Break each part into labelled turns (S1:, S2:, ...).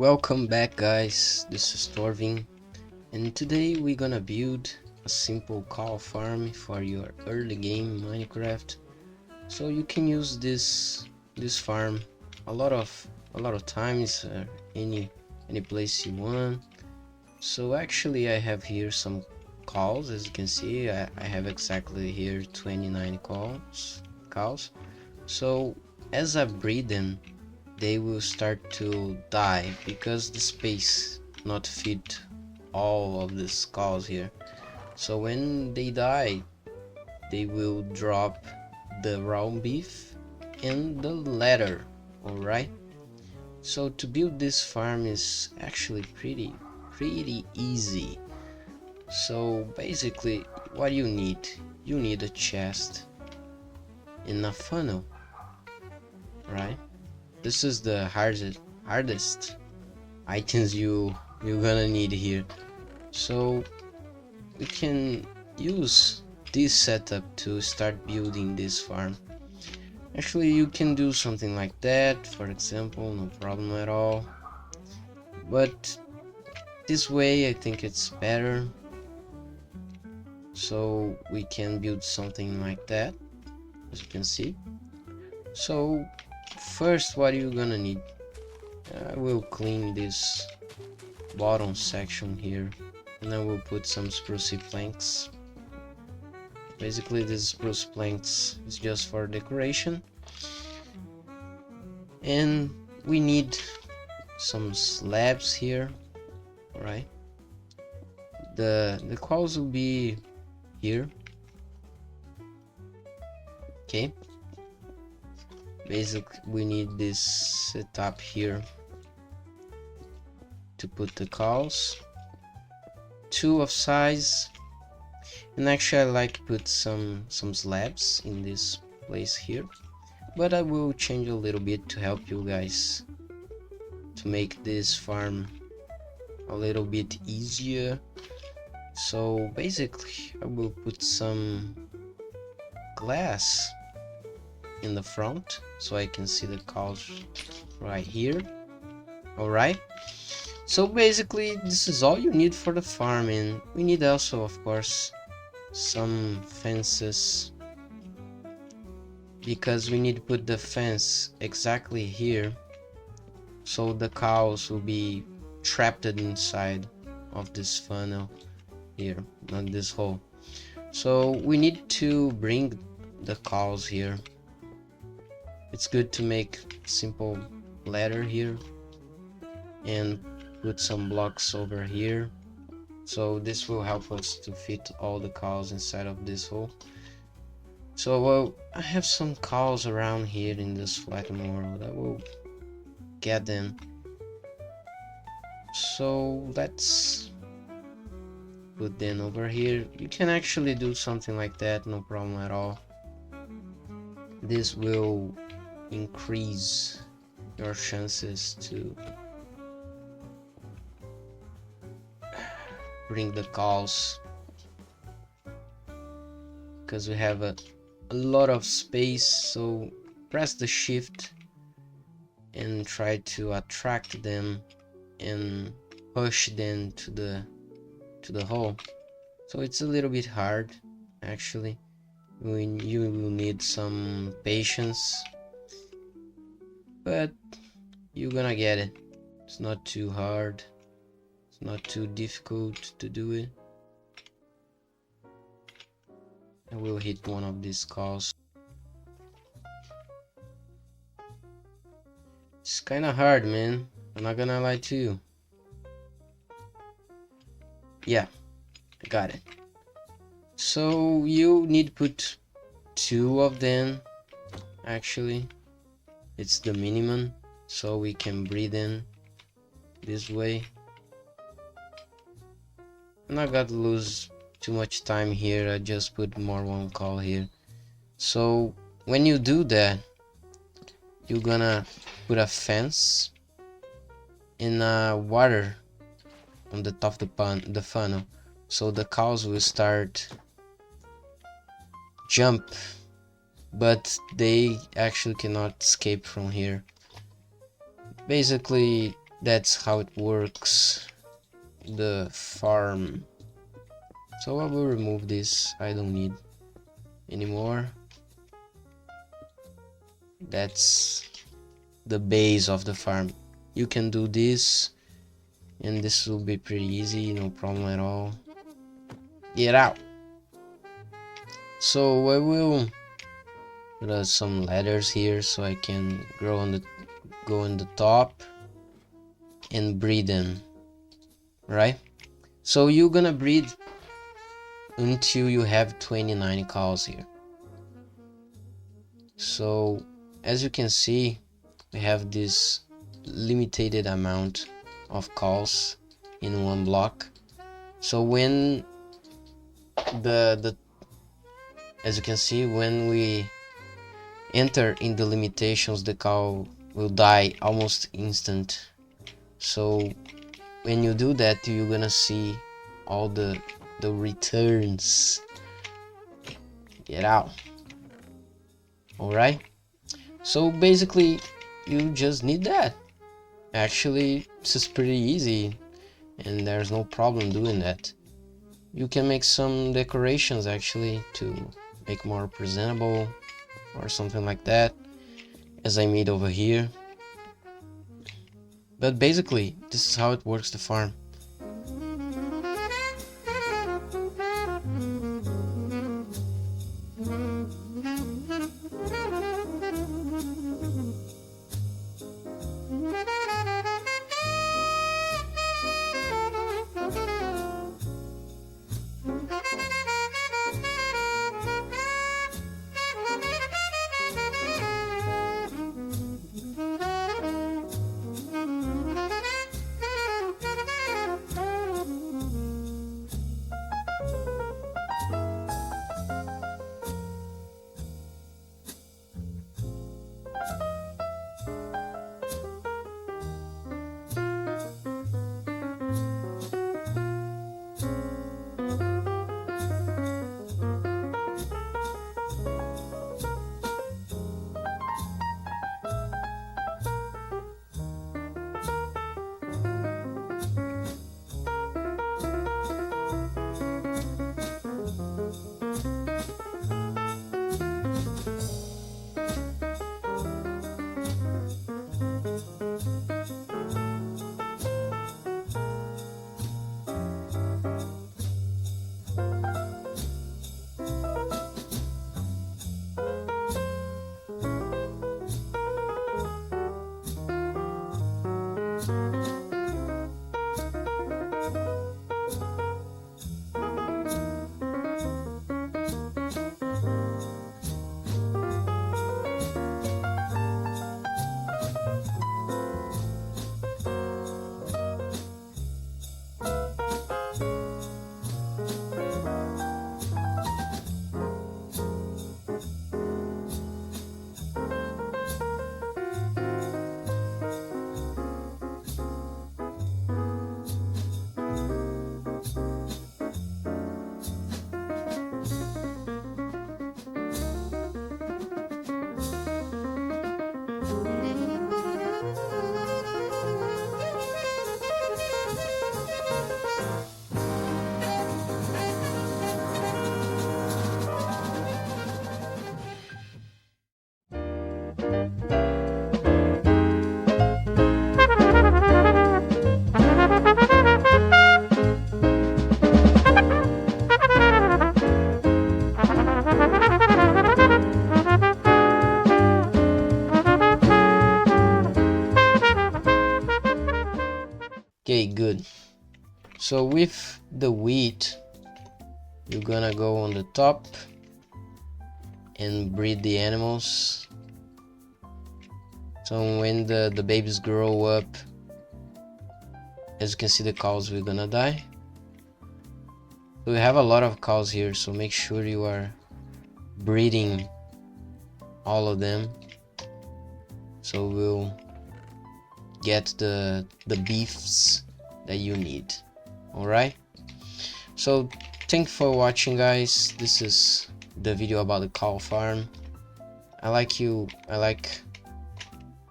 S1: Welcome back, guys. This is Torvin, and today we're gonna build a simple cow farm for your early game Minecraft. So you can use this farm a lot of times, any place you want. So actually I have here some cows. As you can see, I have exactly here 29 cows. So as I breed them, they will start to die because the space not fit all of the skulls here. So when they die, they will drop the raw beef and the leather. Alright, so to build this farm is actually pretty easy. So basically what you need a chest and a funnel, right? This is the hardest items you're gonna need here. So we can use this setup to start building this farm. Actually, you can do something like that, for example, no problem at all. But this way I think it's better. So we can build something like that, as you can see. So first, what you're gonna need, I will clean this bottom section here, and I will put some spruce planks. Basically this spruce planks is just for decoration, and we need some slabs here. All right, the cows will be here. Okay, basically we need this setup here to put the cows, two of size. And actually I like to put some slabs in this place here, but I will change a little bit to help you guys to make this farm a little bit easier. So basically I will put some glass in the front so I can see the cows right here. Alright, so basically this is all you need for the farm, and we need also, of course, some fences, because we need to put the fence exactly here so the cows will be trapped inside of this funnel here, not this hole. So we need to bring the cows here. It's good to make simple ladder here and put some blocks over here. So this will help us to fit all the cows inside of this hole. So I have some cows around here in this flattened world. I will get them. So let's put them over here. You can actually do something like that, no problem at all. This will increase your chances to bring the cows, because we have a lot of space. So press the shift and try to attract them and push them to the hole. So it's a little bit hard actually. You will need some patience, but you're gonna get it. It's not too hard, it's not too difficult to do it. I will hit one of these cows. It's kinda hard, man, I'm not gonna lie to you. Yeah, I got it. So you need to put two of them. Actually, it's the minimum, so we can breed in this way. I'm not gonna lose too much time here. I just put more one call here. So when you do that, you're gonna put a fence and water on the top of the funnel, so the cows will start jump, but they actually cannot escape from here. Basically That's how it works, the farm. So I will remove this, I don't need anymore. That's the base of the farm. You can do this, and this will be pretty easy, no problem at all. Get out. So I will put some ladders here so I can go on the top and breed them, right? So you're gonna breed until you have 29 cows here. So as you can see, we have this limited amount of cows in one block. So when as you can see, when we enter in the limitations, the cow will die almost instant. So when you do that, you're gonna see all the returns. Get out. Alright, so basically you just need that. Actually, this is pretty easy and there's no problem doing that. You can make some decorations actually to make more presentable or something like that, as I made over here. But basically this is how it works, the farm. Okay, good. So with the wheat, you're gonna go on the top and breed the animals. So when the babies grow up, as you can see, the cows will gonna die. So we have a lot of cows here, so make sure you are breeding all of them, so we'll get the beefs that you need. All right, so thank you for watching, guys. This is the video about the cow farm. I like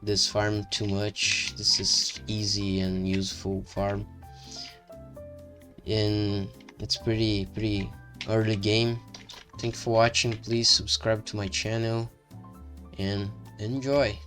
S1: this farm too much. This is easy and useful farm, and it's pretty early game. Thank you for watching. Please subscribe to my channel and enjoy.